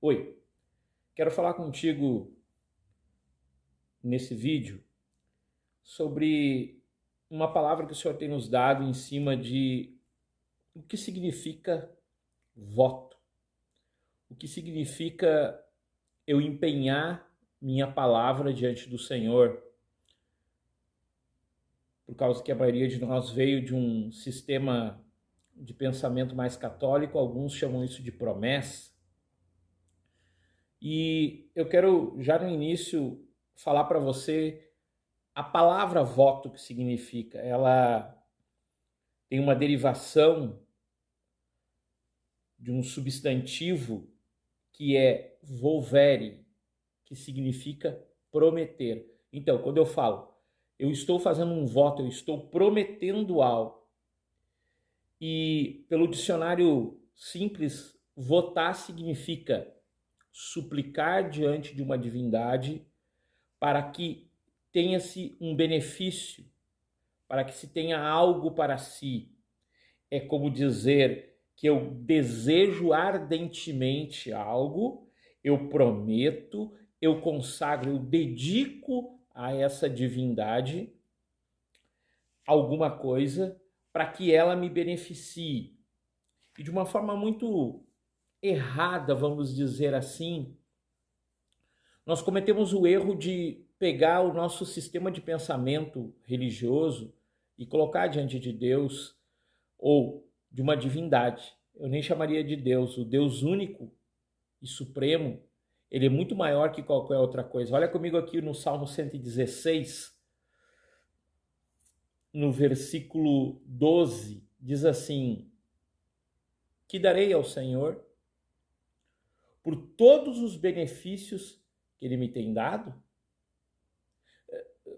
Oi, quero falar contigo nesse vídeo sobre uma palavra que o Senhor tem nos dado em cima de o que significa voto, o que significa eu empenhar minha palavra diante do Senhor, por causa que a maioria de nós veio de um sistema de pensamento mais católico, alguns chamam isso de promessa. E eu quero já no início falar para você a palavra voto que significa. Ela tem uma derivação de um substantivo que é volvere, que significa prometer. Então, quando eu falo, eu estou fazendo um voto, eu estou prometendo algo. E pelo dicionário simples, votar significa suplicar diante de uma divindade para que tenha-se um benefício, para que se tenha algo para si. É como dizer que eu desejo ardentemente algo, eu prometo, eu consagro, eu dedico a essa divindade alguma coisa para que ela me beneficie. E de uma forma muito errada, vamos dizer assim, nós cometemos o erro de pegar o nosso sistema de pensamento religioso e colocar diante de Deus ou de uma divindade. Eu nem chamaria de Deus, o Deus único e supremo, ele é muito maior que qualquer outra coisa. Olha comigo aqui no Salmo 116, no versículo 12, diz assim: que darei ao Senhor por todos os benefícios que ele me tem dado?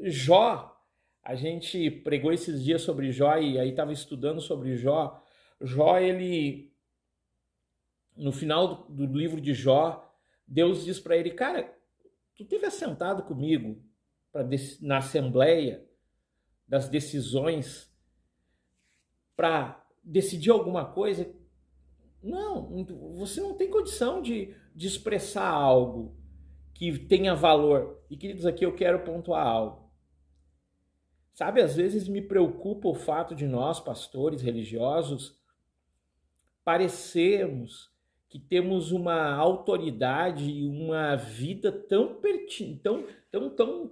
Jó, a gente pregou esses dias sobre Jó e aí estava estudando sobre Jó. Jó, ele, no final do livro de Jó, Deus diz para ele, cara, tu esteve assentado comigo na assembleia das decisões para decidir alguma coisa? Não, você não tem condição de expressar algo que tenha valor. E queridos, aqui eu quero pontuar algo. Sabe, às vezes me preocupa o fato de nós, pastores religiosos, parecermos que temos uma autoridade e uma vida tão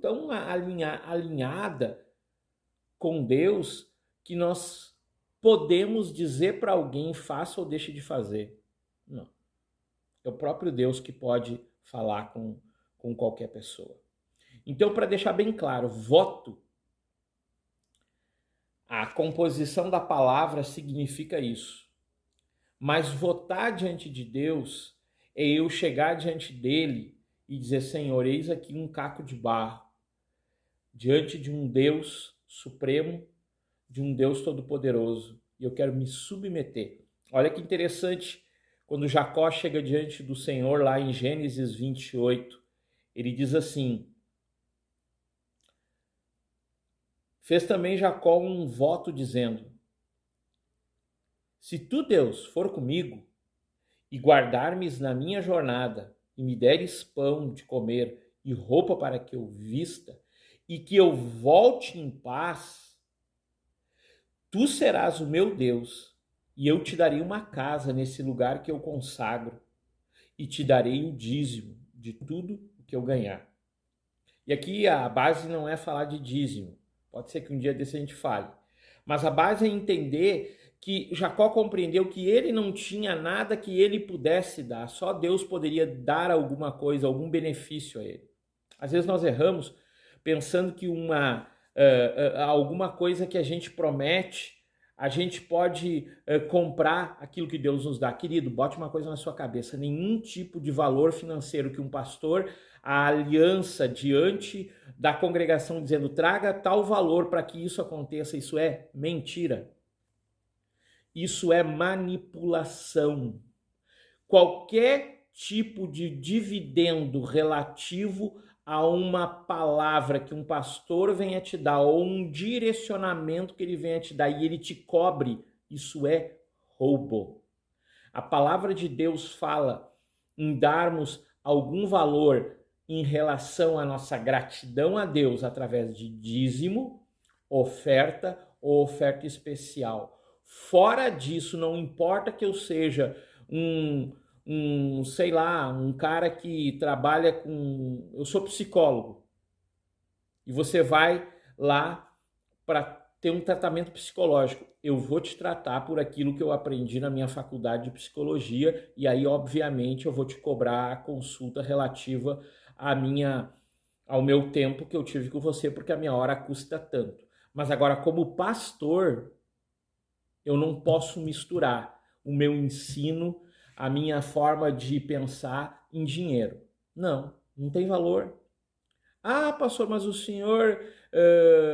tão alinhada com Deus que nós podemos dizer para alguém faça ou deixe de fazer. Não. É o próprio Deus que pode falar com qualquer pessoa. Então, para deixar bem claro, voto, a composição da palavra significa isso. Mas votar diante de Deus é eu chegar diante dele e dizer, Senhor, eis aqui um caco de barro, diante de um Deus supremo, de um Deus todo-poderoso, e eu quero me submeter. Olha que interessante, quando Jacó chega diante do Senhor, lá em Gênesis 28, ele diz assim: fez também Jacó um voto dizendo, se tu, Deus, for comigo e guardar-me na minha jornada e me deres pão de comer e roupa para que eu vista e que eu volte em paz, tu serás o meu Deus e eu te darei uma casa nesse lugar que eu consagro e te darei o dízimo de tudo o que eu ganhar. E aqui a base não é falar de dízimo, pode ser que um dia desse a gente fale, mas a base é entender que Jacó compreendeu que ele não tinha nada que ele pudesse dar, só Deus poderia dar alguma coisa, algum benefício a ele. Às vezes nós erramos pensando que alguma coisa que a gente promete, a gente pode comprar aquilo que Deus nos dá. Querido, bote uma coisa na sua cabeça, nenhum tipo de valor financeiro que um pastor, a aliança diante da congregação dizendo traga tal valor para que isso aconteça, isso é mentira. Isso é manipulação. Qualquer tipo de dividendo relativo a uma palavra que um pastor venha te dar ou um direcionamento que ele venha te dar e ele te cobre, isso é roubo. A palavra de Deus fala em darmos algum valor em relação à nossa gratidão a Deus através de dízimo, oferta ou oferta especial. Fora disso, não importa que eu seja sei lá, um cara que trabalha com... Eu sou psicólogo. E você vai lá para ter um tratamento psicológico. Eu vou te tratar por aquilo que eu aprendi na minha faculdade de psicologia, e aí, obviamente, eu vou te cobrar a consulta relativa ao meu tempo que eu tive com você, porque a minha hora custa tanto. Mas agora, como pastor, eu não posso misturar o meu ensino, a minha forma de pensar em dinheiro. Não, não tem valor. Ah, pastor, mas o senhor,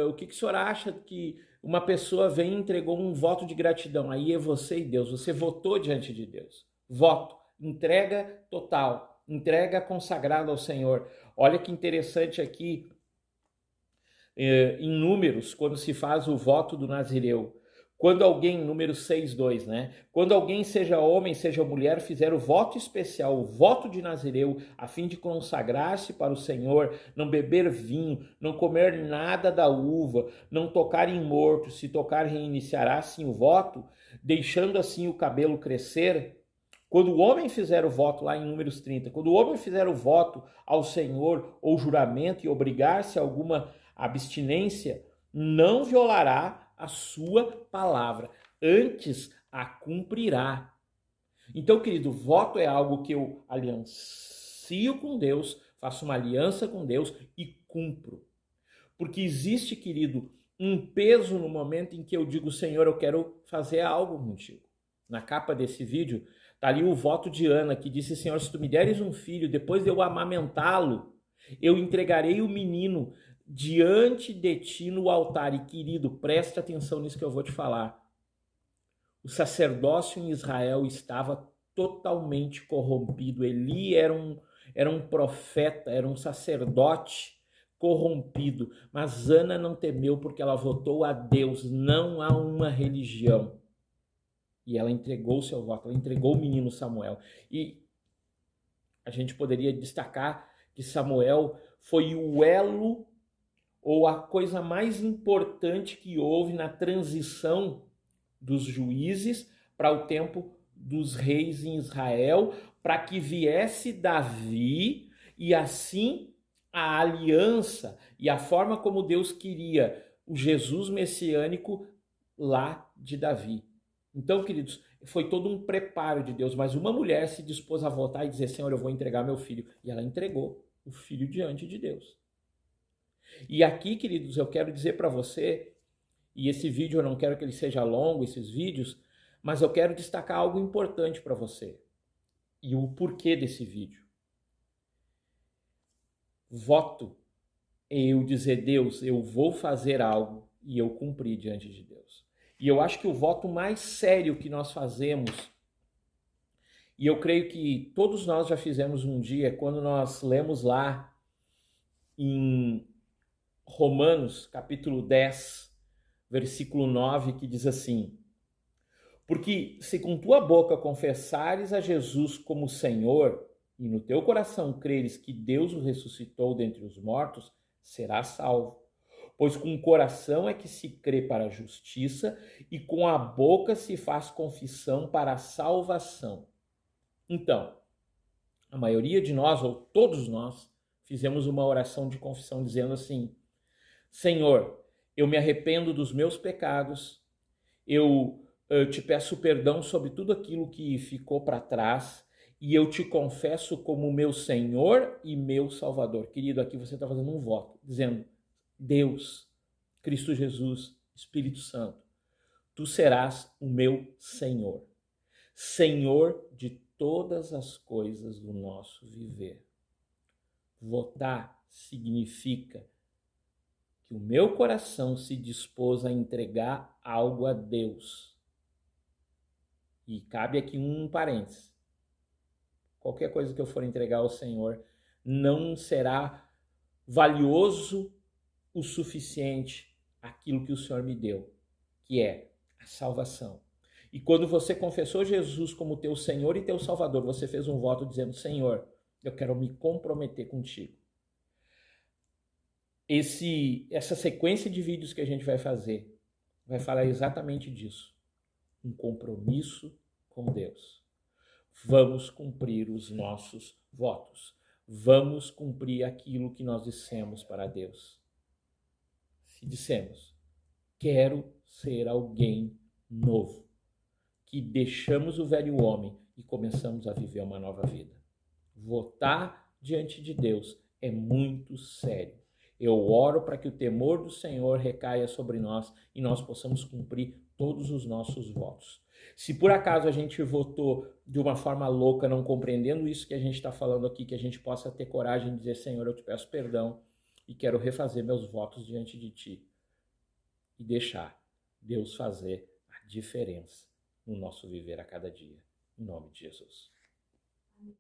o que o senhor acha que uma pessoa vem e entregou um voto de gratidão? Aí é você e Deus, você votou diante de Deus. Voto, entrega total, entrega consagrada ao Senhor. Olha que interessante aqui, em Números, quando se faz o voto do Nazireu. Quando alguém, número 6:2, né? Quando alguém, seja homem, seja mulher, fizer o voto especial, o voto de Nazireu, a fim de consagrar-se para o Senhor, não beber vinho, não comer nada da uva, não tocar em morto, se tocar reiniciará assim o voto, deixando assim o cabelo crescer. Quando o homem fizer o voto, lá em Números 30, quando o homem fizer o voto ao Senhor ou juramento e obrigar-se a alguma abstinência, não violará a sua palavra, antes a cumprirá. Então, querido, voto é algo que eu aliancio com Deus, faço uma aliança com Deus e cumpro. Porque existe, querido, um peso no momento em que eu digo, Senhor, eu quero fazer algo contigo. Na capa desse vídeo, está ali o voto de Ana, que disse, Senhor, se tu me deres um filho, depois de eu amamentá-lo, eu entregarei o menino diante de ti no altar. E, querido, preste atenção nisso que eu vou te falar. O sacerdócio em Israel estava totalmente corrompido. Eli era um profeta, era um sacerdote corrompido. Mas Ana não temeu porque ela votou a Deus, não a uma religião. E ela entregou o seu voto, ela entregou o menino Samuel. E a gente poderia destacar que Samuel foi o elo ou a coisa mais importante que houve na transição dos juízes para o tempo dos reis em Israel, para que viesse Davi e assim a aliança e a forma como Deus queria o Jesus messiânico lá de Davi. Então, queridos, foi todo um preparo de Deus, mas uma mulher se dispôs a votar e dizer, Senhor, eu vou entregar meu filho. E ela entregou o filho diante de Deus. E aqui, queridos, eu quero dizer para você, e esse vídeo eu não quero que ele seja longo, esses vídeos, mas eu quero destacar algo importante para você. E o porquê desse vídeo. Voto é eu dizer, Deus, eu vou fazer algo e eu cumprir diante de Deus. E eu acho que o voto mais sério que nós fazemos, e eu creio que todos nós já fizemos um dia, quando nós lemos lá em Romanos, capítulo 10, versículo 9, que diz assim, porque se com tua boca confessares a Jesus como Senhor, e no teu coração creres que Deus o ressuscitou dentre os mortos, serás salvo. Pois com o coração é que se crê para a justiça, e com a boca se faz confissão para a salvação. Então, a maioria de nós, ou todos nós, fizemos uma oração de confissão dizendo assim, Senhor, eu me arrependo dos meus pecados, eu te peço perdão sobre tudo aquilo que ficou para trás e eu te confesso como meu Senhor e meu Salvador. Querido, aqui você está fazendo um voto, dizendo, Deus, Cristo Jesus, Espírito Santo, tu serás o meu Senhor, Senhor de todas as coisas do nosso viver. Votar significa que o meu coração se dispôs a entregar algo a Deus. E cabe aqui um parênteses. Qualquer coisa que eu for entregar ao Senhor não será valioso o suficiente aquilo que o Senhor me deu, que é a salvação. E quando você confessou Jesus como teu Senhor e teu Salvador, você fez um voto dizendo: Senhor, eu quero me comprometer contigo. Essa sequência de vídeos que a gente vai fazer vai falar exatamente disso. Um compromisso com Deus. Vamos cumprir os nossos votos. Vamos cumprir aquilo que nós dissemos para Deus. Se dissemos, quero ser alguém novo, que deixamos o velho homem e começamos a viver uma nova vida. Votar diante de Deus é muito sério. Eu oro para que o temor do Senhor recaia sobre nós e nós possamos cumprir todos os nossos votos. Se por acaso a gente votou de uma forma louca, não compreendendo isso que a gente está falando aqui, que a gente possa ter coragem de dizer: Senhor, eu te peço perdão e quero refazer meus votos diante de Ti. E deixar Deus fazer a diferença no nosso viver a cada dia. Em nome de Jesus.